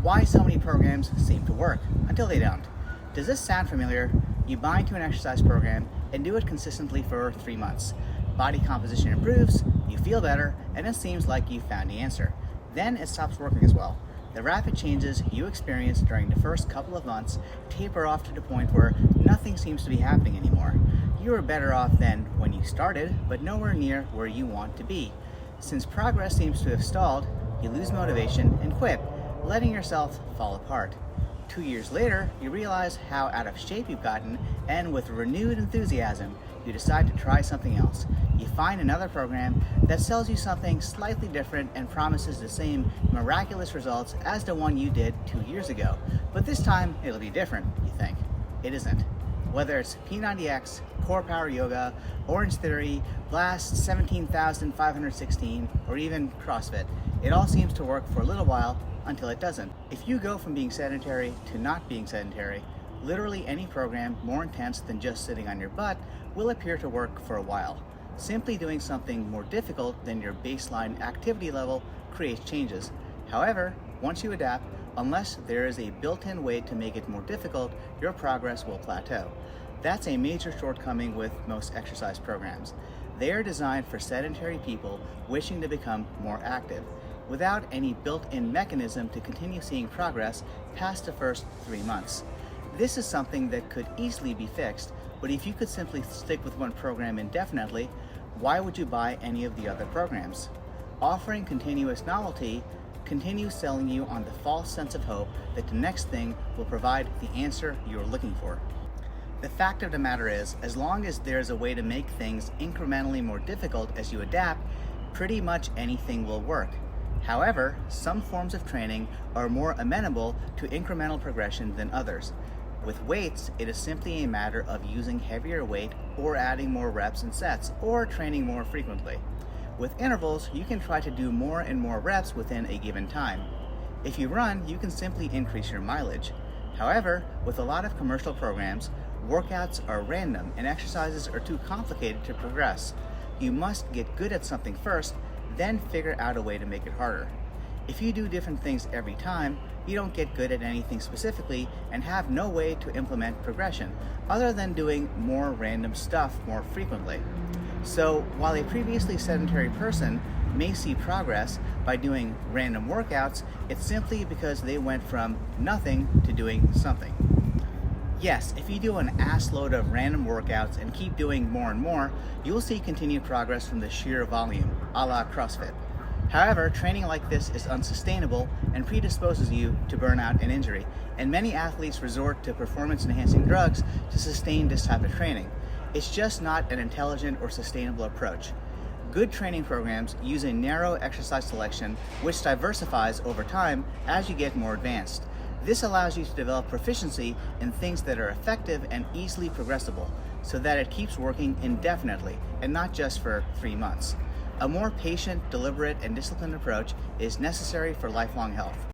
Why so many programs seem to work until they don't. Does this sound familiar? You buy into an exercise program and do it consistently for 3 months. Body composition improves, you feel better, and it seems like you found the answer. Then it stops working as well. The rapid changes you experience during the first couple of months taper off to the point where nothing seems to be happening anymore. You are better off than when you started, but nowhere near where you want to be. Since progress seems to have stalled, you lose motivation and quit, letting yourself fall apart. 2 years later, you realize how out of shape you've gotten, and with renewed enthusiasm, you decide to try something else. You find another program that sells you something slightly different and promises the same miraculous results as the one you did 2 years ago. But this time, it'll be different, you think. It isn't. Whether it's P90X, Core Power Yoga, Orange Theory, Blast 17,516, or even CrossFit, it all seems to work for a little while until it doesn't. If you go from being sedentary to not being sedentary, literally any program more intense than just sitting on your butt will appear to work for a while. Simply doing something more difficult than your baseline activity level creates changes. However, once you adapt, unless there is a built-in way to make it more difficult, your progress will plateau. That's a major shortcoming with most exercise programs. They are designed for sedentary people wishing to become more active, without any built-in mechanism to continue seeing progress past the first 3 months. This is something that could easily be fixed, but if you could simply stick with one program indefinitely, why would you buy any of the other programs? Offering continuous novelty continues selling you on the false sense of hope that the next thing will provide the answer you're looking for. The fact of the matter is, as long as there's a way to make things incrementally more difficult as you adapt, pretty much anything will work. However, some forms of training are more amenable to incremental progression than others. With weights, it is simply a matter of using heavier weight or adding more reps and sets or training more frequently. With intervals, you can try to do more and more reps within a given time. If you run, you can simply increase your mileage. However, with a lot of commercial programs, workouts are random and exercises are too complicated to progress. You must get good at something first, then figure out a way to make it harder. If you do different things every time, you don't get good at anything specifically and have no way to implement progression, other than doing more random stuff more frequently. So while a previously sedentary person may see progress by doing random workouts, it's simply because they went from nothing to doing something. Yes, if you do an ass load of random workouts and keep doing more and more, you'll see continued progress from the sheer volume, a la CrossFit. However, training like this is unsustainable and predisposes you to burnout and injury, and many athletes resort to performance-enhancing drugs to sustain this type of training. It's just not an intelligent or sustainable approach. Good training programs use a narrow exercise selection which diversifies over time as you get more advanced. This allows you to develop proficiency in things that are effective and easily progressible, so that it keeps working indefinitely and not just for 3 months. A more patient, deliberate, and disciplined approach is necessary for lifelong health.